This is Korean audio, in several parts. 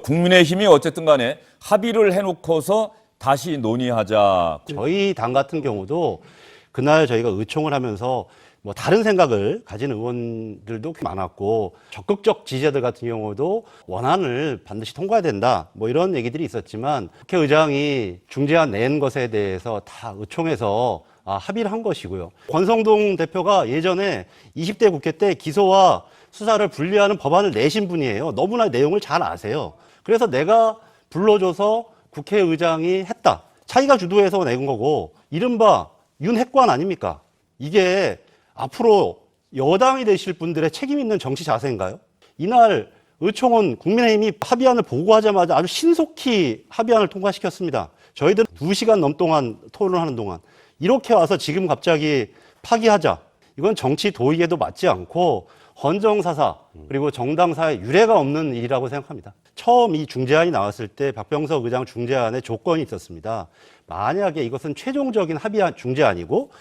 국민의힘이 어쨌든 간에 합의를 해놓고서 다시 논의하자. 저희 당 같은 경우도 그날 저희가 의총을 하면서 뭐 다른 생각을 가진 의원들도 꽤 많았고 적극적 지지자들 같은 경우도 원안을 반드시 통과해야 된다 뭐 이런 얘기들이 있었지만 국회의장이 중재안 낸 것에 대해서 다 의총에서 합의를 한 것이고요. 권성동 대표가 예전에 20대 국회 때 기소와 수사를 분리하는 법안을 내신 분이에요. 너무나 내용을 잘 아세요. 그래서 내가 불러줘서 국회의장이 했다. 자기가 주도해서 낸 거고 이른바 윤핵관 아닙니까? 이게 앞으로 여당이 되실 분들의 책임 있는 정치 자세인가요? 이날 의총은 국민의힘이 합의안을 보고하자마자 아주 신속히 합의안을 통과시켰습니다. 저희들은 2시간 넘동안 토론하는 동안 이렇게 와서 지금 갑자기 파기하자. 이건 정치 도의에도 맞지 않고 헌정사사 그리고 정당사에 유례가 없는 일이라고 생각합니다. 처음 이 중재안이 나왔을 때 박병석 의장 중재안에 조건이 있었습니다. 만약에 이것은 최종적인 합의안 중재안이고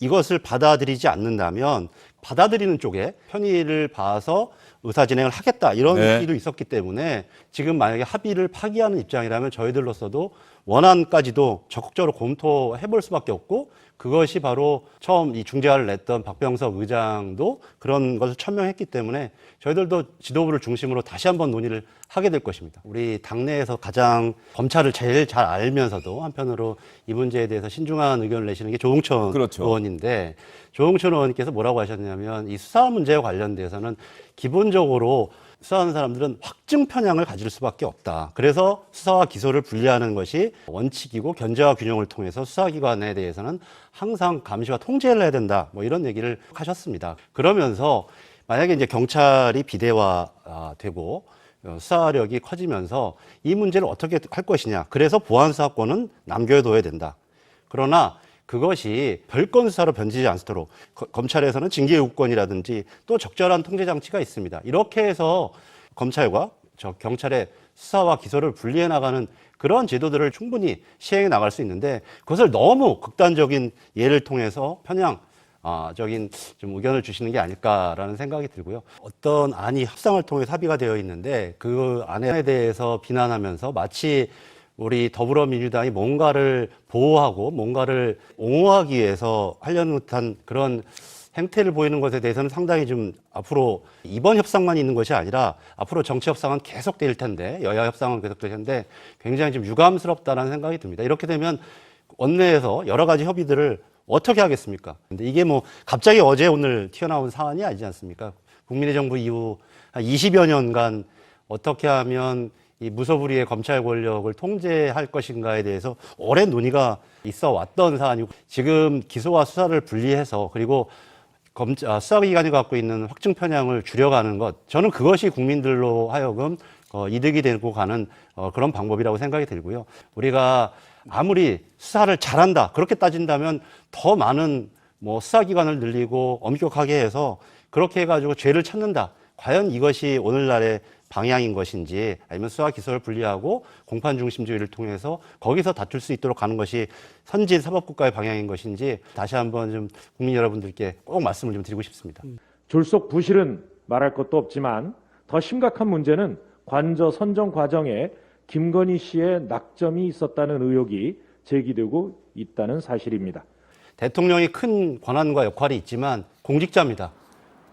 이것을 받아들이지 않는다면 받아들이는 쪽에 편의를 봐서 의사진행을 하겠다 이런 얘기도 있었기 때문에 지금 만약에 합의를 파기하는 입장이라면 저희들로서도 원안까지도 적극적으로 검토해 볼 수밖에 없고 그것이 바로 처음 이 중재안을 냈던 박병석 의장도 그런 것을 천명했기 때문에 저희들도 지도부를 중심으로 다시 한번 논의를 하게 될 것입니다. 우리 당내에서 가장 검찰을 제일 잘 알면서도 한편으로 이 문제에 대해서 신중한 의견을 내시는 게 조응천 의원인데 조응천 의원님께서 뭐라고 하셨냐면 이 수사 문제와 관련돼서는 기본적으로 수사하는 사람들은 확증 편향을 가질 수밖에 없다. 그래서 수사와 기소를 분리하는 것이 원칙이고 견제와 균형을 통해서 수사기관에 대해서는 항상 감시와 통제를 해야 된다. 뭐 이런 얘기를 하셨습니다. 그러면서 만약에 이제 경찰이 비대화되고 수사력이 커지면서 이 문제를 어떻게 할 것이냐. 그래서 보안수사권은 남겨둬야 된다. 그러나 그것이 별건 수사로 변질되지 않도록 검찰에서는 징계유권이라든지 또 적절한 통제 장치가 있습니다. 이렇게 해서 검찰과 경찰의 수사와 기소를 분리해 나가는 그런 제도들을 충분히 시행해 나갈 수 있는데 그것을 너무 극단적인 예를 통해서 편향적인 좀 의견을 주시는 게 아닐까라는 생각이 들고요. 어떤 안이 협상을 통해서 합의가 되어 있는데 그 안에 대해서 비난하면서 마치 우리 더불어민주당이 뭔가를 보호하고 뭔가를 옹호하기 위해서 하려는 듯한 그런 행태를 보이는 것에 대해서는 상당히 좀 앞으로 이번 협상만 있는 것이 아니라 앞으로 정치 협상은 계속될 텐데 여야 협상은 계속될 텐데 굉장히 좀 유감스럽다는 생각이 듭니다. 이렇게 되면 원내에서 여러 가지 협의들을 어떻게 하겠습니까? 근데 이게 뭐 갑자기 어제 오늘 튀어나온 사안이 아니지 않습니까? 국민의 정부 이후 한 20여 년간 어떻게 하면 이 무소불위의 검찰 권력을 통제할 것인가에 대해서 오랜 논의가 있어 왔던 사안이고 지금 기소와 수사를 분리해서 그리고 수사기관이 갖고 있는 확증 편향을 줄여가는 것 저는 그것이 국민들로 하여금 이득이 되고 가는 그런 방법이라고 생각이 들고요. 우리가 아무리 수사를 잘한다 그렇게 따진다면 더 많은 뭐 수사기관을 늘리고 엄격하게 해서 그렇게 해가지고 죄를 찾는다. 과연 이것이 오늘날의 방향인 것인지 아니면 수사 기소를 분리하고 공판 중심주의를 통해서 거기서 다툴 수 있도록 가는 것이 선진 사법국가의 방향인 것인지 다시 한번 좀 국민 여러분들께 꼭 말씀을 좀 드리고 싶습니다. 졸속 부실은 말할 것도 없지만 더 심각한 문제는 관저 선정 과정에 김건희 씨의 낙점이 있었다는 의혹이 제기되고 있다는 사실입니다. 대통령이 큰 권한과 역할이 있지만 공직자입니다.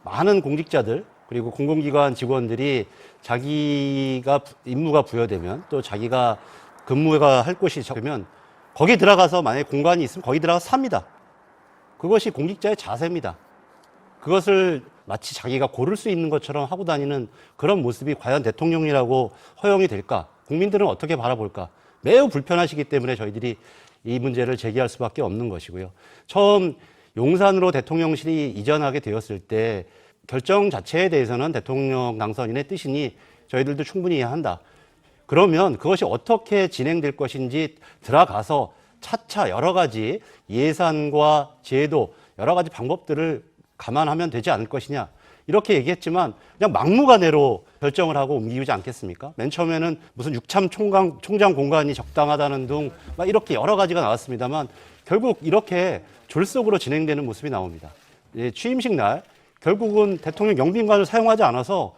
많은 공직자들 그리고 공공기관 직원들이 자기가 임무가 부여되면 또 자기가 근무가 할 곳이 적으면 거기 들어가서 만약에 공간이 있으면 거기 들어가서 삽니다. 그것이 공직자의 자세입니다. 그것을 마치 자기가 고를 수 있는 것처럼 하고 다니는 그런 모습이 과연 대통령이라고 허용이 될까? 국민들은 어떻게 바라볼까? 매우 불편하시기 때문에 저희들이 이 문제를 제기할 수밖에 없는 것이고요. 처음 용산으로 대통령실이 이전하게 되었을 때 결정 자체에 대해서는 대통령 당선인의 뜻이니 저희들도 충분히 이해한다. 그러면 그것이 어떻게 진행될 것인지 들어가서 차차 여러 가지 예산과 제도, 여러 가지 방법들을 감안하면 되지 않을 것이냐. 이렇게 얘기했지만 그냥 막무가내로 결정을 하고 옮기지 않겠습니까? 맨 처음에는 무슨 육참 총장 공간이 적당하다는 등 막 이렇게 여러 가지가 나왔습니다만 결국 이렇게 졸속으로 진행되는 모습이 나옵니다. 취임식 날 결국은 대통령 영빈관을 사용하지 않아서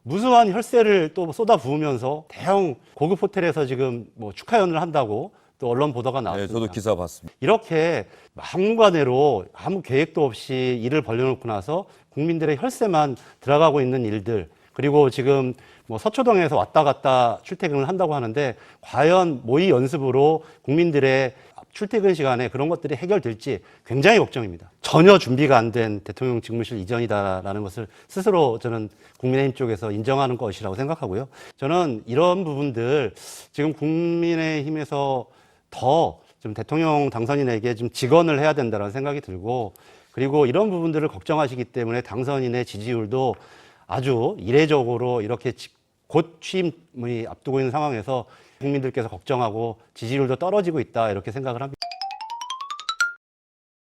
무수한 혈세를 또 쏟아 부으면서 대형 고급 호텔에서 지금 뭐 축하연을 한다고 또 언론 보도가 네, 나왔습니다. 저도 기사 봤습니다. 이렇게 막무가내로 아무 계획도 없이 일을 벌려놓고 나서 국민들의 혈세만 들어가고 있는 일들, 그리고 지금 뭐 서초동에서 왔다 갔다 출퇴근을 한다고 하는데 과연 모의 연습으로 국민들의 출퇴근 시간에 그런 것들이 해결될지 굉장히 걱정입니다. 전혀 준비가 안 된 대통령 직무실 이전이다라는 것을 스스로 저는 국민의힘 쪽에서 인정하는 것이라고 생각하고요. 저는 이런 부분들 지금 국민의힘에서 더 좀 대통령 당선인에게 좀 직언을 해야 된다는 생각이 들고, 그리고 이런 부분들을 걱정하시기 때문에 당선인의 지지율도 아주 이례적으로 이렇게 곧 취임이 앞두고 있는 상황에서 국민들께서 걱정하고 지지율도 떨어지고 있다, 이렇게 생각을 합니다.